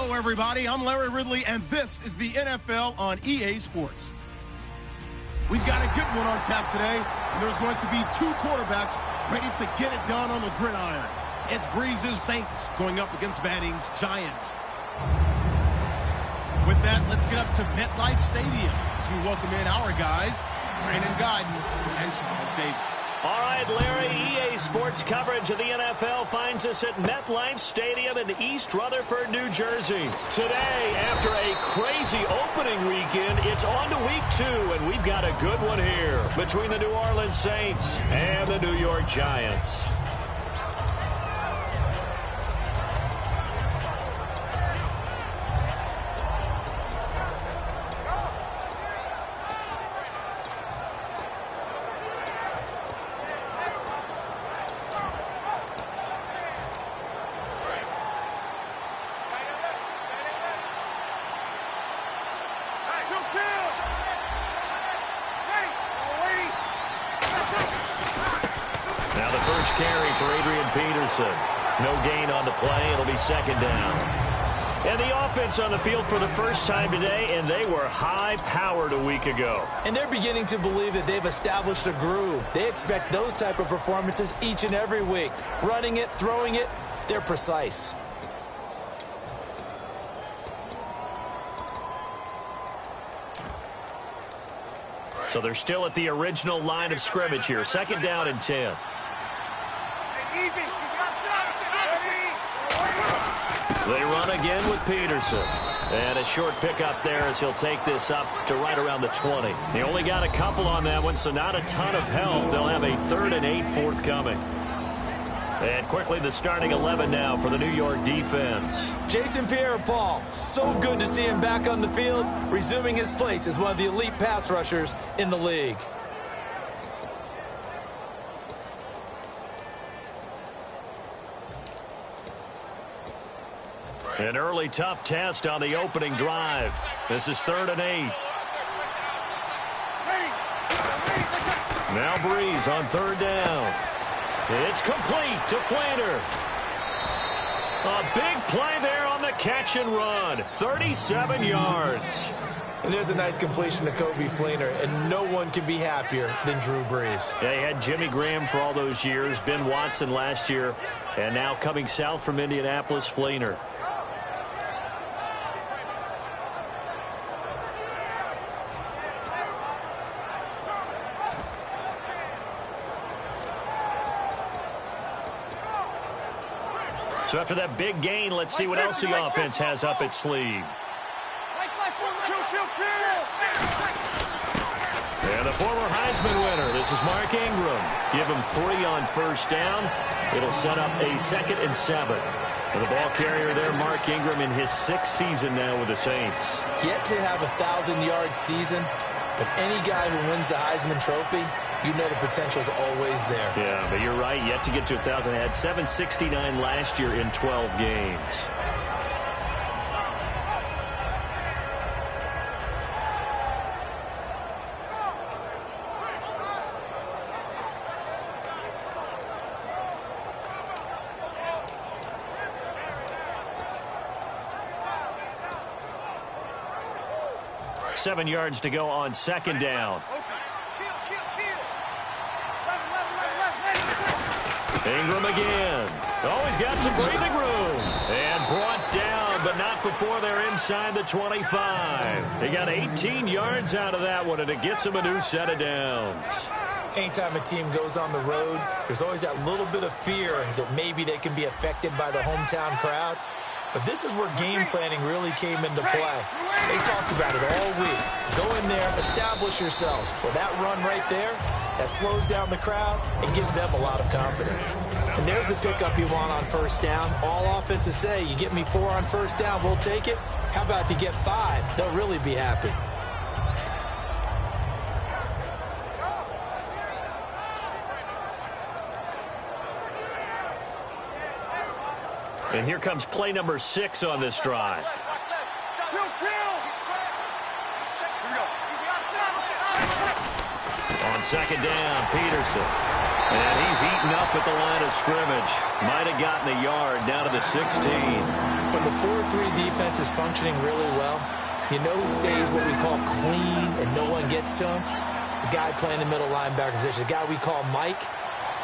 Hello, everybody. I'm Larry Ridley, and this is the NFL on EA Sports. We've got a good one on tap today, and there's going to be two quarterbacks ready to get it done on the gridiron. It's Breeze's Saints going up against Manning's Giants. With that, let's get up to MetLife Stadium as we welcome in our guys, Brandon Godden and Charles Davis. All right, Larry, EA Sports coverage of the NFL finds us at MetLife Stadium in East Rutherford, New Jersey. Today, after a crazy opening weekend, it's on to week 2, and we've got a good one here between the New Orleans Saints and the New York Giants. No gain on the play. It'll be second down. And the offense on the field for the first time today, and they were high-powered a week ago. And they're beginning to believe that they've established a groove. They expect those type of performances each and every week. Running it, throwing it, they're precise. So they're still at the original line of scrimmage here. Second down and 10. They run again with Peterson. And a short pickup there as he'll take this up to right around the 20. They only got a couple on that one, so not a ton of help. They'll have a 3rd and 8 forthcoming. And quickly the starting 11 now for the New York defense. Jason Pierre-Paul, so good to see him back on the field, resuming his place as one of the elite pass rushers in the league. An early tough test on the opening drive. This is 3rd and 8. Now Breeze on 3rd down. It's complete to Flaner. A big play there on the catch and run. 37 yards. And there's a nice completion to Kobe Flaner, and no one can be happier than Drew Brees. Yeah, he had Jimmy Graham for all those years, Ben Watson last year, and now coming south from Indianapolis, Flaner. So after that big gain, let's see what else the offense has up its sleeve. And the former Heisman winner, this is Mark Ingram. Give him 3 on first down. It'll set up a 2nd and 7. And the ball carrier there, Mark Ingram, in his 6th season now with the Saints. Yet to have a 1,000-yard season, but any guy who wins the Heisman Trophy, you know the potential is always there. Yeah, but you're right. Yet to get to 1,000. Had 769 last year in 12 games. Seven yards to go on second down. Ingram again. Oh, he's got some breathing room. And brought down, but not before they're inside the 25. They got 18 yards out of that one, and it gets them a new set of downs. Anytime a team goes on the road, there's always that little bit of fear that maybe they can be affected by the hometown crowd. But this is where game planning really came into play. They talked about it all week. Go in there, establish yourselves. Well, that run right there, that slows down the crowd and gives them a lot of confidence. And there's the pickup you want on first down. All offenses say, you get me 4 on first down, we'll take it. How about if you get 5? They'll really be happy. And here comes play number 6 on this drive. On second down, Peterson. And he's eaten up at the line of scrimmage. Might have gotten a yard down to the 16. When the 4-3 defense is functioning really well, you know who stays what we call clean and no one gets to him? The guy playing the middle linebacker position, the guy we call Mike.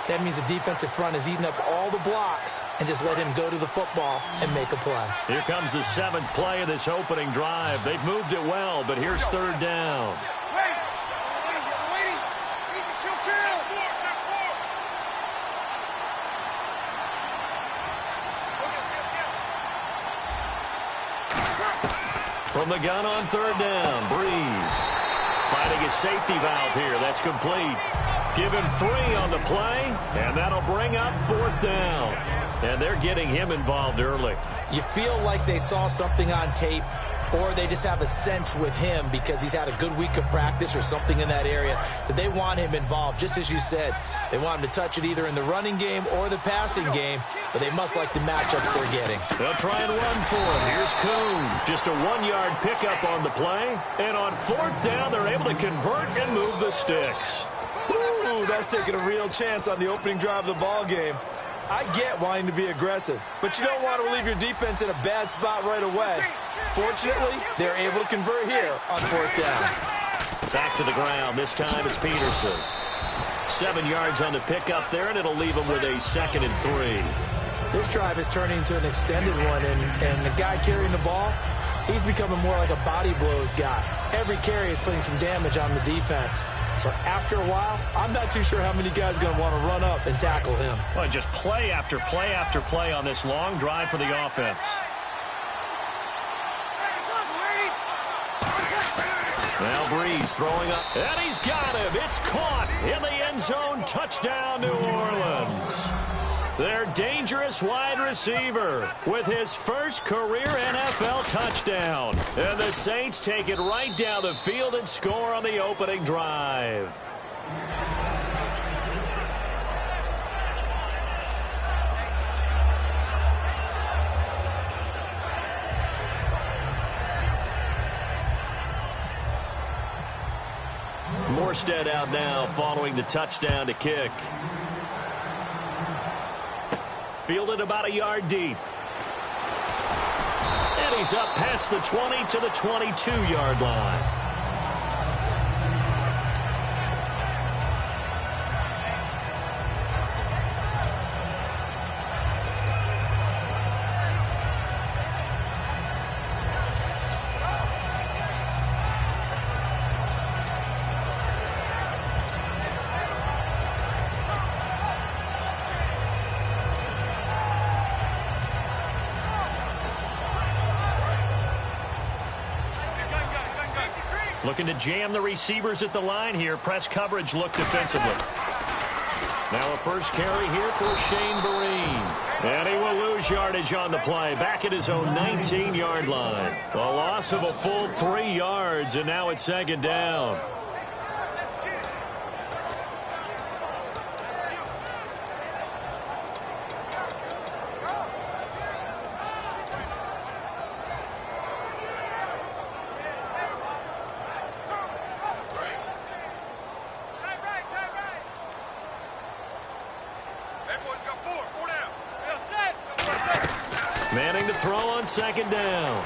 That means the defensive front has eaten up all the blocks and just let him go to the football and make a play. Here comes the 7th play of this opening drive. They've moved it well, but here's 3rd down. From the gun on 3rd down, Breeze finding a safety valve here. That's complete. Give him 3 on the play, and that'll bring up 4th down. And they're getting him involved early. You feel like they saw something on tape, or they just have a sense with him because he's had a good week of practice or something in that area that they want him involved. Just as you said, they want him to touch it either in the running game or the passing game, but they must like the matchups they're getting. They'll try and run for him. Here's Kuhn. Just a 1-yard pickup on the play. And on 4th down, they're able to convert and move the sticks. Ooh, that's taking a real chance on the opening drive of the ball game. I get wanting to be aggressive, but you don't want to leave your defense in a bad spot right away. Fortunately, they're able to convert here on 4th down. Back to the ground. This time it's Peterson. 7 yards on the pickup there, and it'll leave him with a 2nd and 3. This drive is turning into an extended one, and the guy carrying the ball, he's becoming more like a body blows guy. Every carry is putting some damage on the defense. So after a while, I'm not too sure how many guys are going to want to run up and tackle him. Well, just play after play after play on this long drive for the offense. Now Breeze throwing up, and he's got him. It's caught in the end zone. Touchdown, New Orleans. Their dangerous wide receiver with his first career NFL touchdown. And the Saints take it right down the field and score on the opening drive. Morstead out now following the touchdown to kick. Fielded about a yard deep. And he's up past the 20 to the 22-yard line. Looking to jam the receivers at the line here. Press coverage look defensively. Now a first carry here for Shane Vereen. And he will lose yardage on the play. Back at his own 19-yard line. A loss of a full 3 yards, and now it's 2nd down. Manning to throw on 2nd down.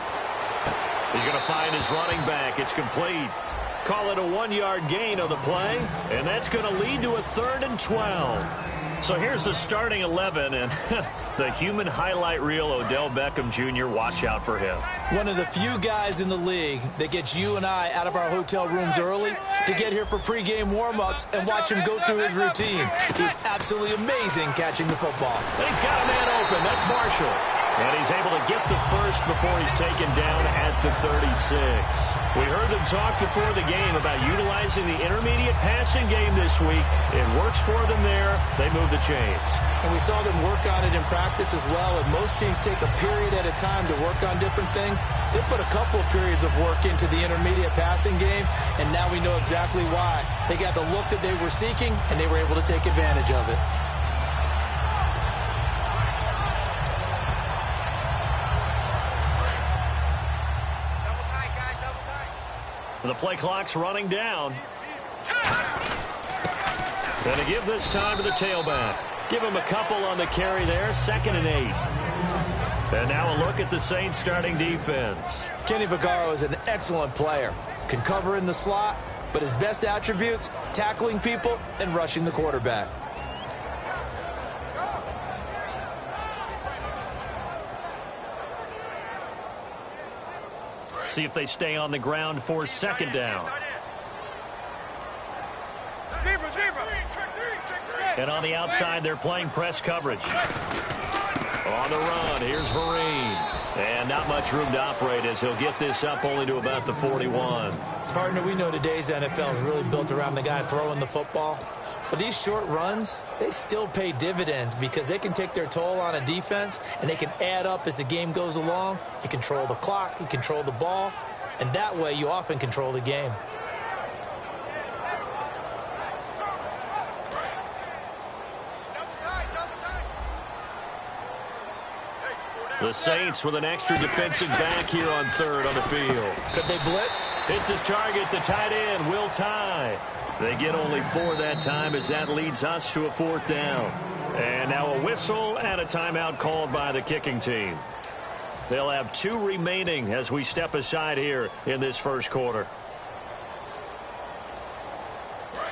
He's going to find his running back. It's complete. Call it a 1-yard gain on the play, and that's going to lead to a 3rd and 12. So here's the starting 11, and the human highlight reel, Odell Beckham Jr., watch out for him. One of the few guys in the league that gets you and I out of our hotel rooms early to get here for pregame warm-ups and watch him go through his routine. He's absolutely amazing catching the football. And he's got a man open. That's Marshall. And he's able to get the first before he's taken down at the 36. We heard them talk before the game about utilizing the intermediate passing game this week. It works for them there. They move the chains. And we saw them work on it in practice as well. And most teams take a period at a time to work on different things. They put a couple of periods of work into the intermediate passing game, and now we know exactly why. They got the look that they were seeking, and they were able to take advantage of it. The play clock's running down. And to give this time to the tailback. Give him a couple on the carry there, 2nd and 8. And now a look at the Saints starting defense. Kenny Vaccaro is an excellent player. Can cover in the slot, but his best attributes, tackling people and rushing the quarterback. See if they stay on the ground for 2nd down. And on the outside, they're playing press coverage. On the run, here's Vereen. And not much room to operate as he'll get this up only to about the 41. Partner, we know today's NFL is really built around the guy throwing the football. But these short runs, they still pay dividends because they can take their toll on a defense and they can add up as the game goes along. You control the clock, you control the ball, and that way you often control the game. The Saints with an extra defensive back here on 3rd on the field. Could they blitz? It's his target, the tight end, Will Tye. They get only 4 that time as that leads us to a 4th down. And now a whistle and a timeout called by the kicking team. They'll have 2 remaining as we step aside here in this first quarter.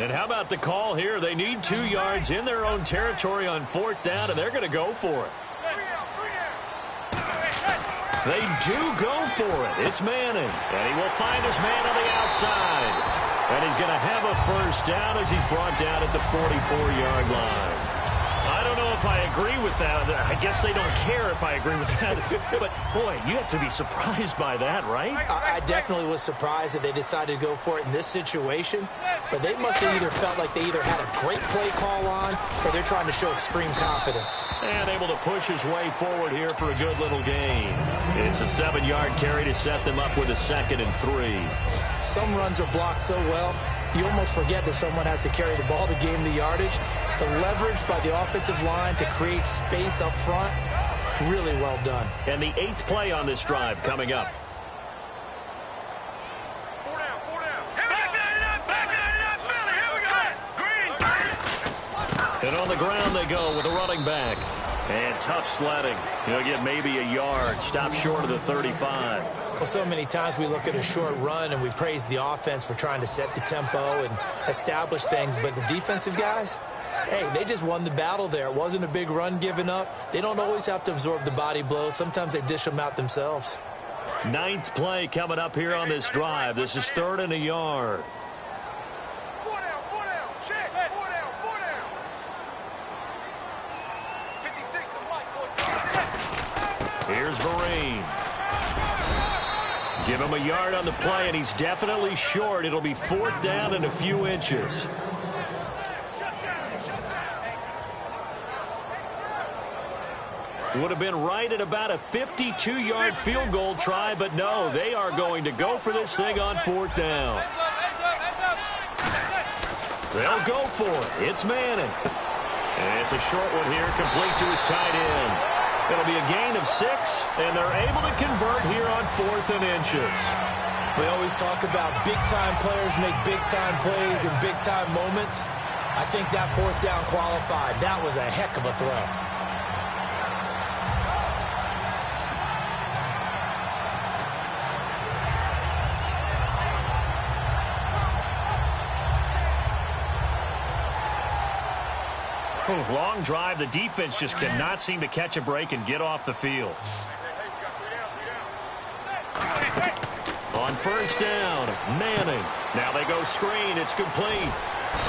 And how about the call here? They need 2 yards in their own territory on 4th down, and they're going to go for it. They do go for it. It's Manning, and he will find his man on the outside. And he's going to have a first down as he's brought down at the 44-yard line. I don't know if I agree with that. I guess they don't care if I agree with that. But, boy, you have to be surprised by that, right? I definitely was surprised that they decided to go for it in this situation. But they must have either felt like they either had a great play call on or they're trying to show extreme confidence. And able to push his way forward here for a good little gain. It's a 7-yard carry to set them up with a 2nd and 3. Some runs are blocked so well, you almost forget that someone has to carry the ball to gain the yardage. The leverage by the offensive line to create space up front, really well done. And the 8th play on this drive coming up. And on the ground they go with a running back. And tough sledding. He'll get maybe a yard. Stop short of the 35. Well, so many times we look at a short run and we praise the offense for trying to set the tempo and establish things. But the defensive guys, hey, they just won the battle there. It wasn't a big run given up. They don't always have to absorb the body blows. Sometimes they dish them out themselves. 9th play coming up here on this drive. This is 3rd and a yard. Here's Vereen. Give him a yard on the play, and he's definitely short. It'll be 4th down and a few inches. Would have been right at about a 52-yard field goal try, but no, they are going to go for this thing on 4th down. They'll go for it. It's Manning. And it's a short one here, complete to his tight end. It'll be a gain of 6, and they're able to convert here on 4th and inches. We always talk about big-time players make big-time plays in big-time moments. I think that 4th down qualified. That was a heck of a throw. Long drive. The defense just cannot seem to catch a break and get off the field. On 1st down, Manning. Now they go screen. It's complete.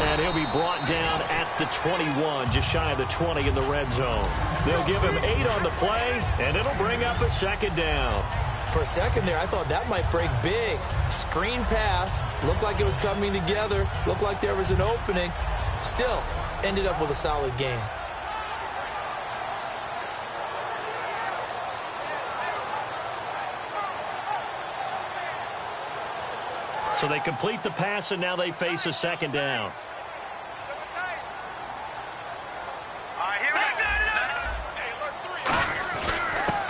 And he'll be brought down at the 21, just shy of the 20 in the red zone. They'll give him 8 on the play, and it'll bring up a 2nd down. For a second there, I thought that might break big. Screen pass. Looked like it was coming together. Looked like there was an opening. Still, ended up with a solid game. So they complete the pass, and now they face a 2nd down.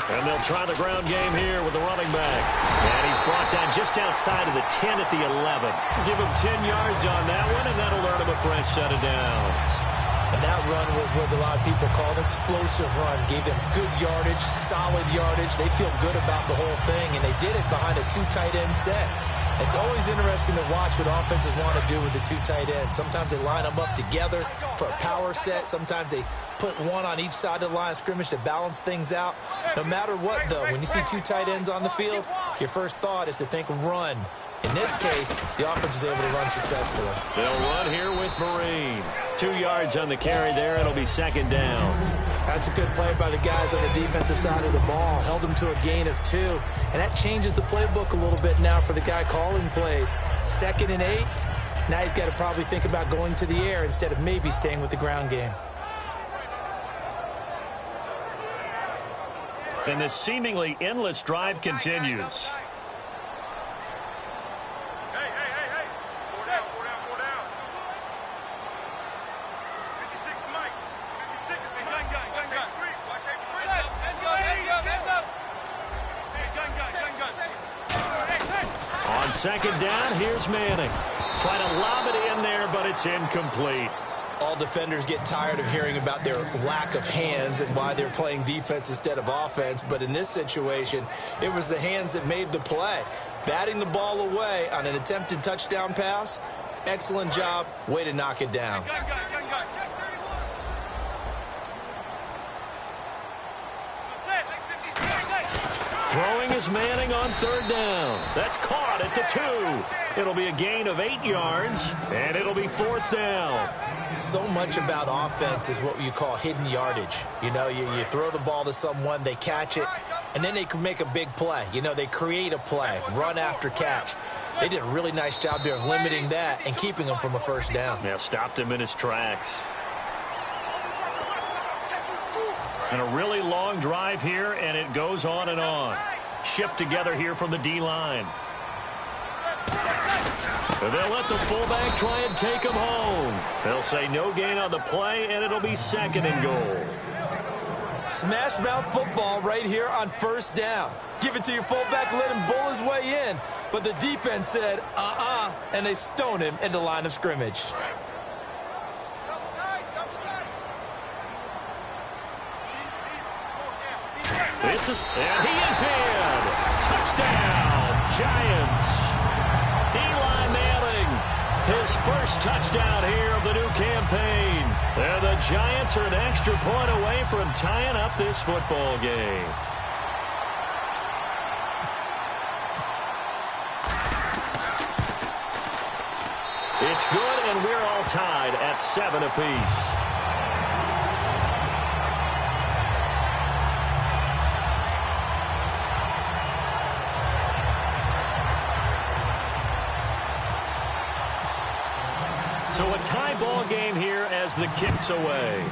And they'll try the ground game here with the running back. And he's brought down just just outside of the 10 at the 11. Give him 10 yards on that one, and that'll earn him a fresh set of downs. And that run was what a lot of people call an explosive run. Gave them good yardage, solid yardage. They feel good about the whole thing, and they did it behind a 2 tight end set. It's always interesting to watch what offenses want to do with the 2 tight ends. Sometimes they line them up together for a power set. Sometimes they put one on each side of the line of scrimmage to balance things out. No matter what, though, when you see 2 tight ends on the field, your first thought is to think run. In this case, the offense was able to run successfully. They'll run here with Vereen. 2 yards on the carry there. It'll be second down. That's a good play by the guys on the defensive side of the ball. Held them to a gain of 2. And that changes the playbook a little bit now for the guy calling plays. 2nd and 8. Now he's got to probably think about going to the air instead of maybe staying with the ground game. And this seemingly endless drive continues. On second down, here's Manning. Try to lob it in there, but it's incomplete. All defenders get tired of hearing about their lack of hands and why they're playing defense instead of offense. But in this situation, it was the hands that made the play. Batting the ball away on an attempted touchdown pass. Excellent job. Way to knock it down. Throwing is Manning on third down. That's caught at the 2. It'll be a gain of 8 yards, and it'll be fourth down. So much about offense is what you call hidden yardage. You know, you throw the ball to someone, they catch it, and then they can make a big play. You know, they create a play, run after catch. They did a really nice job there of limiting that and keeping him from a first down. Yeah, stopped him in his tracks. And a really long drive here, and it goes on and on. Shift together here from the D-line. They'll let the fullback try and take him home. They'll say no gain on the play, and it'll be 2nd and goal. Smash mouth football right here on first down. Give it to your fullback, let him bull his way in. But the defense said, and they stone him into line of scrimmage. And he is in. Touchdown, Giants. Eli Manning, his first touchdown here of the new campaign. And the Giants are an extra point away from tying up this football game. It's good, and we're all tied at 7 apiece. So a tie ball game here as the kick's away.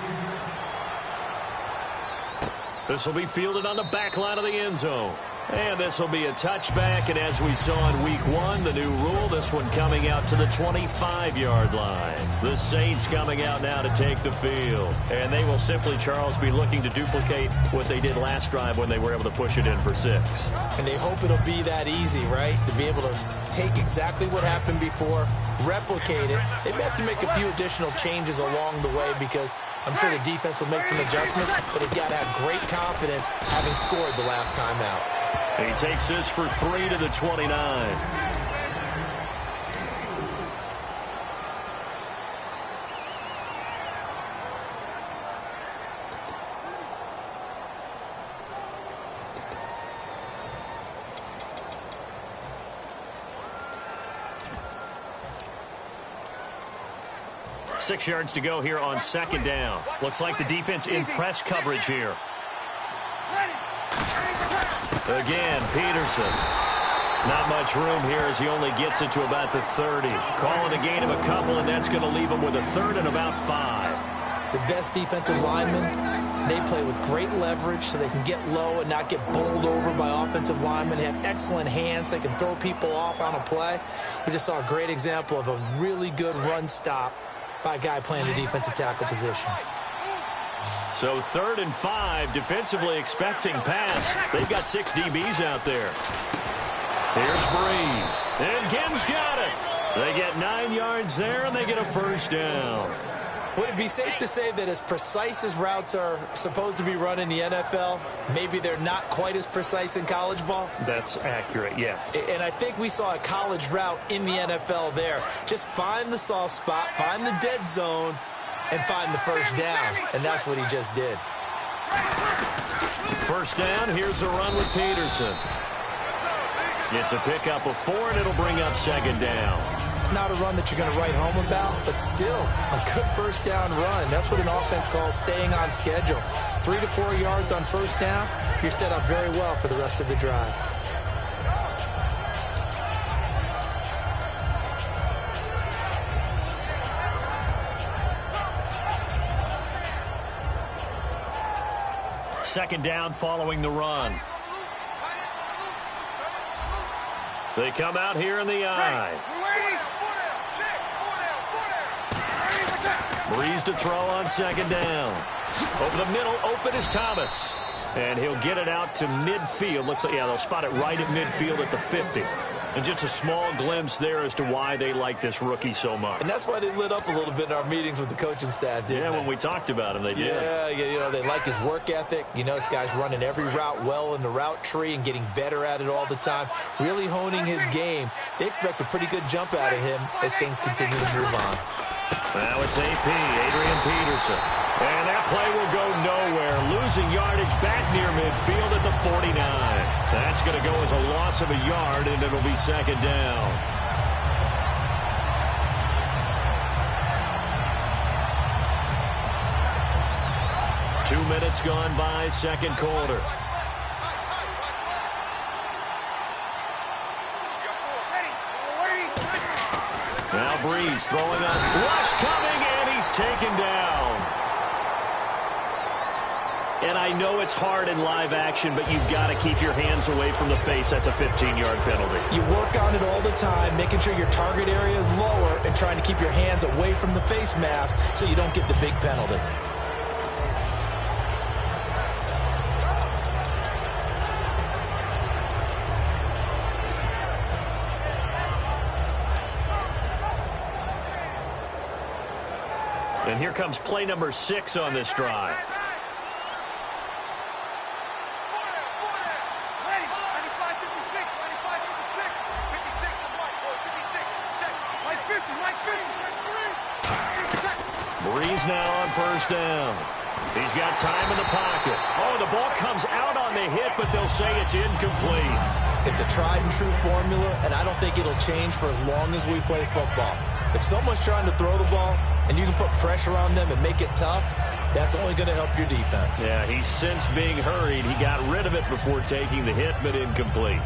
This will be fielded on the back line of the end zone. And this will be a touchback, and as we saw in week 1, the new rule, this one coming out to the 25-yard line. The Saints coming out now to take the field. And they will simply, Charles, be looking to duplicate what they did last drive when they were able to push it in for 6. And they hope it'll be that easy, right? To be able to take exactly what happened before, replicate it. They may have to make a few additional changes along the way because I'm sure the defense will make some adjustments, but they've got to have great confidence having scored the last time out. He takes this for 3 to the 29. Six yards to go here on second down. Looks like the defense in press coverage here. Again, Peterson. Not much room here as he only gets it to about the 30. Call it a gain of a couple, and that's going to leave him with a 3rd and about 5. The best defensive linemen, they play with great leverage so they can get low and not get bowled over by offensive linemen. They have excellent hands. They can throw people off on a play. We just saw a great example of a really good run stop by a guy playing the defensive tackle position. So 3rd and 5, defensively expecting pass. They've got 6 DBs out there. Here's Breeze. is. And Gibbs got it. They get 9 yards there, and they get a first down. Would it be safe to say that as precise as routes are supposed to be run in the NFL, maybe they're not quite as precise in college ball? That's accurate, yeah. And I think we saw a college route in the NFL there. Just find the soft spot, find the dead zone, and find the first down. And that's what he just did. First down, here's a run with Peterson. It's a pickup of 4, and it'll bring up second down. Not a run that you're going to write home about, but still a good first down run. That's what an offense calls staying on schedule. 3 to 4 yards on first down, you're set up very well for the rest of the drive. Second down following the run. They come out here in the eye. Breeze to throw on second down. Over the middle, open is Thomas. And he'll get it out to midfield. Looks like, yeah, they'll spot it right at midfield at the 50. And just a small glimpse there as to why they like this rookie so much. And that's why they lit up a little bit in our meetings with the coaching staff, didn't they? Yeah, when we talked about him, they did. Yeah, you know, they like his work ethic. You know, this guy's running every route well in the route tree and getting better at it all the time. Really honing his game. They expect a pretty good jump out of him as things continue to move on. Now it's AP, Adrian Peterson. And that play will go nowhere. Losing yardage back near midfield at the 49. That's going to go as a loss of a yard, and it'll be second down. Two minutes gone by, second quarter. Now Breeze throwing on. Rush coming, and he's taken down. And I know it's hard in live action, but you've got to keep your hands away from the face. That's a 15-yard penalty. You work on it all the time, making sure your target area is lower and trying to keep your hands away from the face mask so you don't get the big penalty. And here comes play number 6 on this drive. Breeze now on first down. He's got time in the pocket. Oh, the ball comes out on the hit, but they'll say it's incomplete. It's a tried and true formula, and I don't think it'll change for as long as we play football. If someone's trying to throw the ball and you can put pressure on them and make it tough, that's only going to help your defense. Yeah, he's since being hurried. He got rid of it before taking the hit, but incomplete.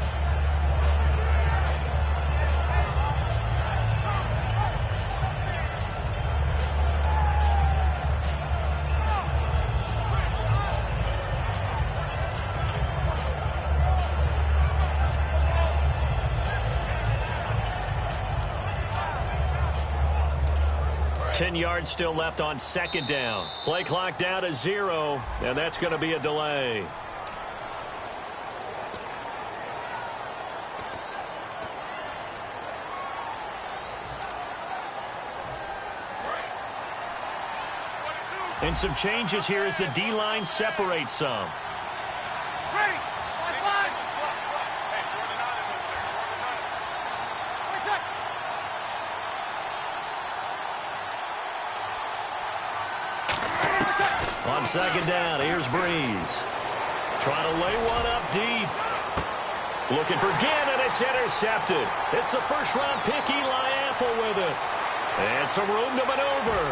Ten yards still left on second down. Play clock down to 0, and that's going to be a delay. And some changes here as the D-line separates some. On second down, here's Breeze. Trying to lay one up deep. Looking for Ginn, and it's intercepted. It's the first-round pick, Eli Apple with it. And some room to maneuver.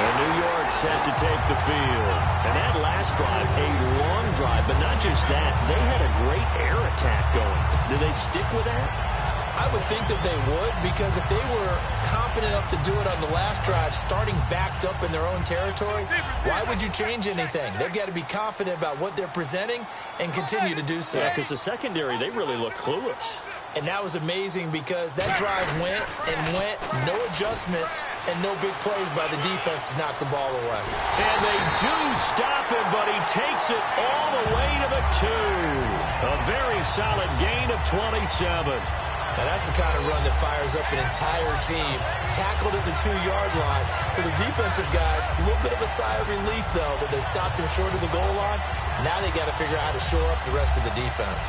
And New York set to take the field. And that last drive, a long drive, but not just that. They had a great air attack going. Do they stick with that? I would think that they would, because if they were confident enough to do it on the last drive, starting backed up in their own territory, why would you change anything? They've got to be confident about what they're presenting and continue to do so. Yeah, because the secondary, they really look clueless. And that was amazing because that drive went and went, no adjustments, and no big plays by the defense to knock the ball away. And they do stop him, but he takes it all the way to the 2. A very solid gain of 27. Now that's the kind of run that fires up an entire team. Tackled at the 2-yard line. For the defensive guys, a little bit of a sigh of relief, though, that they stopped him short of the goal line. Now they got to figure out how to shore up the rest of the defense.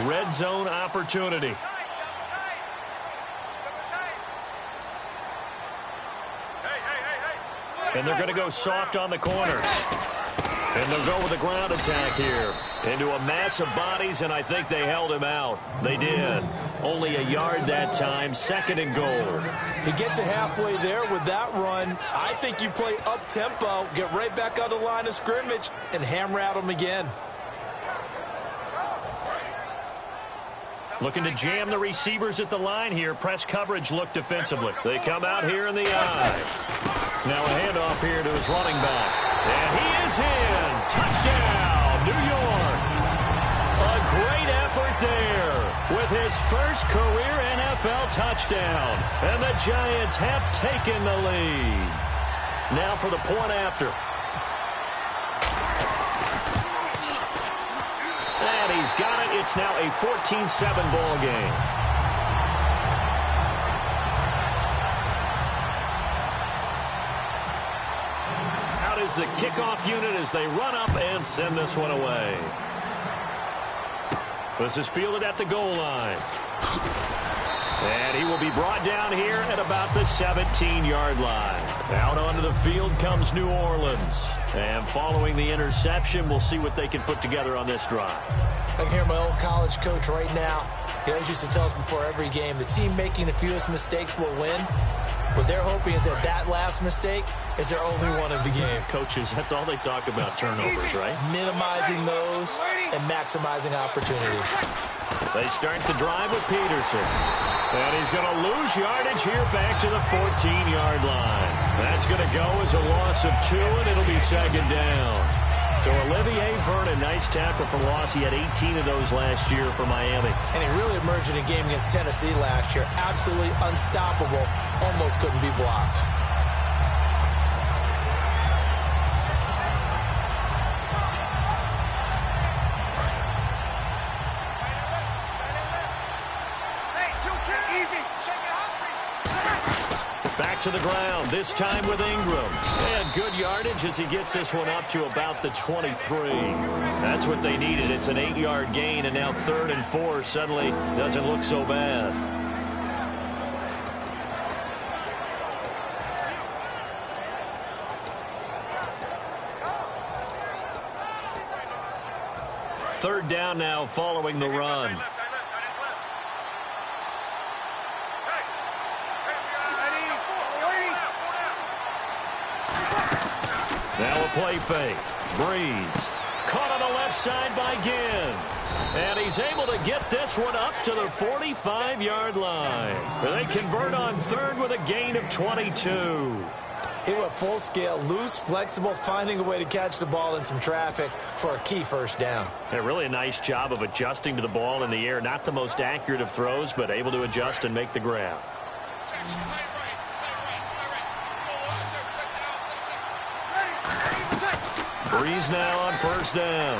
Red zone opportunity. And they're going to go soft on the corners. And they'll go with a ground attack here. Into a mass of bodies, and I think they held him out. They did. Only a yard that time, 2nd and goal. He gets it halfway there with that run. I think you play up-tempo, get right back on the line of scrimmage, and hammer at him again. Looking to jam the receivers at the line here. Press coverage look defensively. They come out here in the eye. Now a handoff here to his running back. And he is in. Touchdown, New York. A great effort there with his first career NFL touchdown. And the Giants have taken the lead. Now for the point after. And he's got it. It's now a 14-7 ball game. Out is the kickoff unit as they run up and send this one away. This is fielded at the goal line. And he will be brought down here at about the 17-yard line. Out onto the field comes New Orleans. And following the interception, we'll see what they can put together on this drive. I can hear my old college coach right now. He always used to tell us before every game, the team making the fewest mistakes will win. What they're hoping is that that last mistake is their only one of the game. Coaches, that's all they talk about, turnovers, right? Minimizing those and maximizing opportunities. They start the drive with Peterson. And he's going to lose yardage here back to the 14-yard line. That's going to go as a loss of 2, and it'll be 2nd down. So Olivier Vernon, nice tackle for loss. He had 18 of those last year for Miami. And he really emerged in a game against Tennessee last year. Absolutely unstoppable. Almost couldn't be blocked. Back to the ground, this time with Ingram. And good yardage as he gets this one up to about the 23. That's what they needed. It's an 8-yard gain, and now 3rd and 4 suddenly doesn't look so bad. Third down now following the run. Now a play fake. Breeze. Caught on the left side by Ginn. And he's able to get this one up to the 45-yard line. They convert on 3rd with a gain of 22. He went full scale, loose, flexible, finding a way to catch the ball in some traffic for a key 1st down. Yeah, really a nice job of adjusting to the ball in the air. Not the most accurate of throws, but able to adjust and make the grab. Breeze now on 1st down.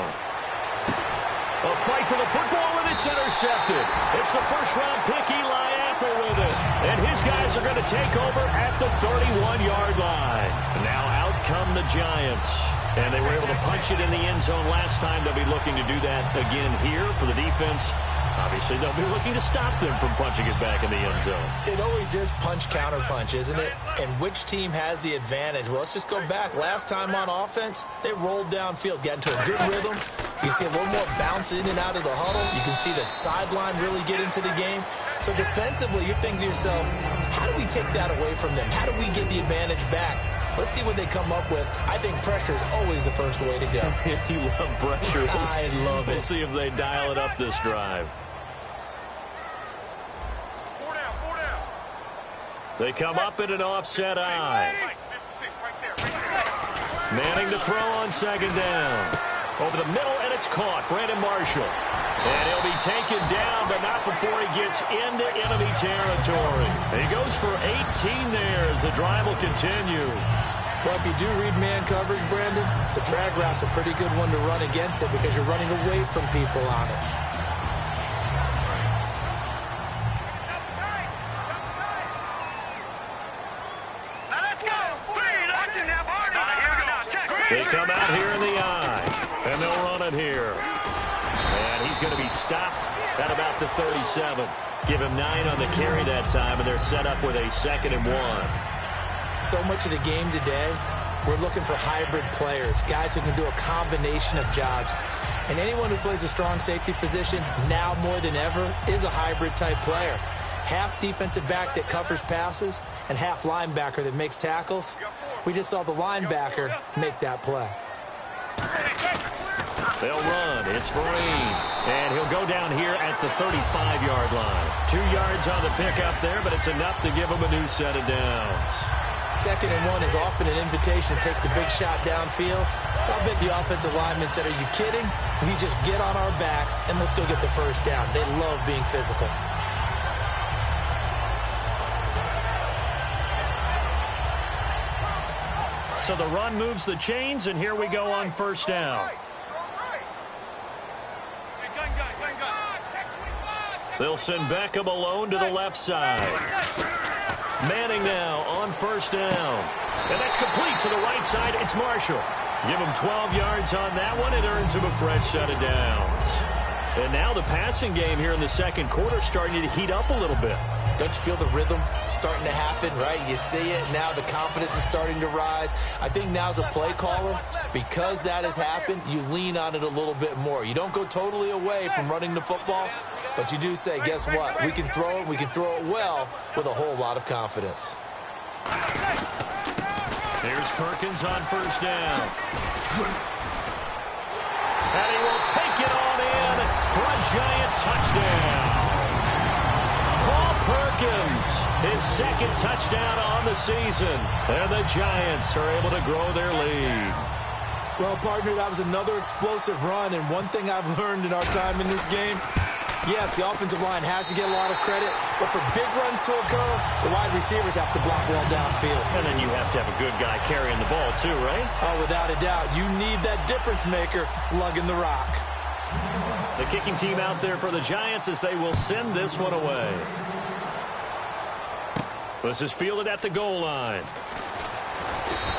A fight for the football, and it's intercepted. It's the 1st-round pick, Eli Apple, with it. And his guys are going to take over at the 31-yard line. Now out come the Giants. And they were able to punch it in the end zone last time. They'll be looking to do that again here for the defense. Obviously, they'll be looking to stop them from punching it back in the end zone. It always is punch-counter-punch, isn't it? And which team has the advantage? Well, let's just go back. Last time on offense, they rolled downfield, got into a good rhythm. You can see a little more bounce in and out of the huddle. You can see the sideline really get into the game. So defensively, you're thinking to yourself, how do we take that away from them? How do we get the advantage back? Let's see what they come up with. I think pressure is always the first way to go. You love pressure. I love it. We'll see if they dial it up this drive. They come up in an offset eye. Manning to throw on 2nd down. Over the middle, and It's caught. Brandon Marshall. And he'll be taken down, but not before he gets into enemy territory. He goes for 18 there as the drive will continue. Well, if you do read man coverage, Brandon, the drag route's a pretty good one to run against it because you're running away from people on it. They come out here in the eye, and they'll run it here. And he's going to be stopped at about the 37. Give him 9 on the carry that time, and they're set up with a 2nd and 1. So much of the game today, we're looking for hybrid players, guys who can do a combination of jobs. And anyone who plays a strong safety position, now more than ever, is a hybrid-type player. Half defensive back that covers passes and half linebacker that makes tackles. We just saw the linebacker make that play. They'll run. It's Vereen. And he'll go down here at the 35-yard line. 2 yards on the pickup there, but it's enough to give him a new set of downs. 2nd and 1 is often an invitation to take the big shot downfield. I'll bet the offensive lineman said, "Are you kidding? We just get on our backs and let's go get the first down." They love being physical. So the run moves the chains, and here we go on 1st down. They'll send Beckham alone to the left side. Manning now on 1st down. And that's complete to the right side. It's Marshall. Give him 12 yards on that one. It earns him a fresh set of downs. And now the passing game here in the 2nd quarter starting to heat up a little bit. Don't you feel the rhythm starting to happen, right? You see it. Now the confidence is starting to rise. I think now as a play caller, because that has happened, you lean on it a little bit more. You don't go totally away from running the football, but you do say, guess what? We can throw it. We can throw it well with a whole lot of confidence. Here's Perkins on 1st down. And he will take it on in for a giant touchdown. Perkins, his 2nd touchdown on the season. And the Giants are able to grow their lead. Well, partner, that was another explosive run. And one thing I've learned in our time in this game, yes, the offensive line has to get a lot of credit. But for big runs to occur, the wide receivers have to block well downfield. And then you have to have a good guy carrying the ball too, right? Oh, without a doubt. You need that difference maker lugging the rock. The kicking team out there for the Giants as they will send this one away. This is fielded at the goal line.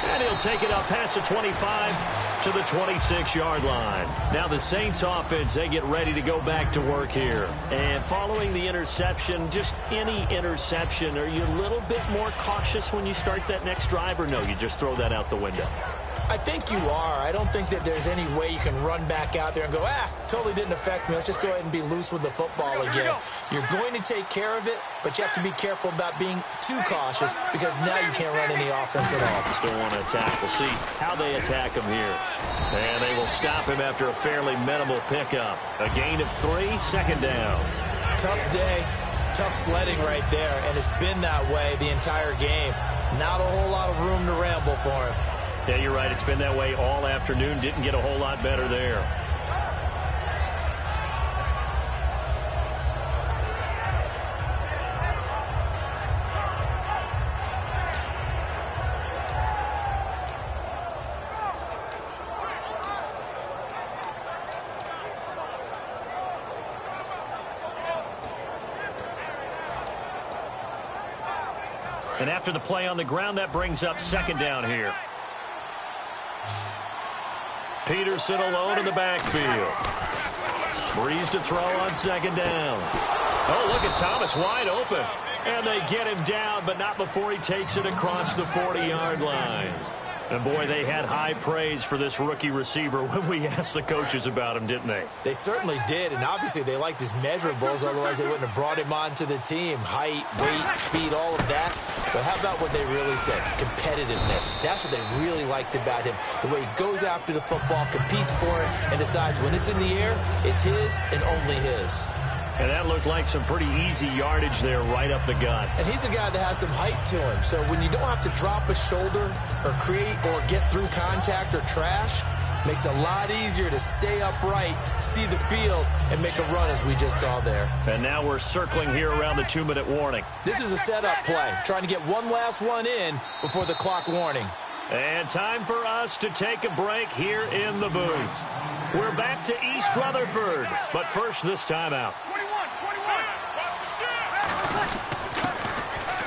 And he'll take it up past the 25 to the 26-yard line. Now the Saints offense, they get ready to go back to work here. And following the interception, just any interception, are you a little bit more cautious when you start that next drive, or no, you just throw that out the window? I think you are. I don't think that there's any way you can run back out there and go, totally didn't affect me. Let's just go ahead and be loose with the football again. You're going to take care of it, but you have to be careful about being too cautious because now you can't run any offense at all. Still want to attack. We'll see how they attack him here. And they will stop him after a fairly minimal pickup. A gain of 3, 2nd down. Tough day, tough sledding right there, and it's been that way the entire game. Not a whole lot of room to ramble for him. Yeah, you're right. It's been that way all afternoon. Didn't get a whole lot better there. And after the play on the ground, that brings up 2nd down here. Peterson alone in the backfield. Breeze to throw on 2nd down. Oh, look at Thomas wide open. And they get him down, but not before he takes it across the 40-yard line. And, boy, they had high praise for this rookie receiver when we asked the coaches about him, didn't they? They certainly did, and obviously they liked his measurables, otherwise they wouldn't have brought him onto the team. Height, weight, speed, all of that. But how about what they really said? Competitiveness. That's what they really liked about him. The way he goes after the football, competes for it, and decides when it's in the air, it's his and only his. And that looked like some pretty easy yardage there right up the gut. And he's a guy that has some height to him. So when you don't have to drop a shoulder or create or get through contact or trash, Makes it a lot easier to stay upright, see the field, and make a run as we just saw there. And now we're circling here around the 2-minute warning. This is a setup play, trying to get one last one in before the clock warning. And time for us to take a break here in the booth. We're back to East Rutherford, but first this timeout.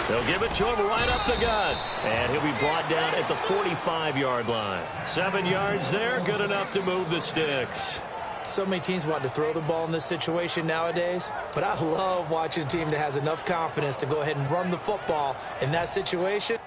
They'll give it to him right up the gut. And he'll be brought down at the 45-yard line. 7 yards there, good enough to move the sticks. So many teams want to throw the ball in this situation nowadays, but I love watching a team that has enough confidence to go ahead and run the football in that situation.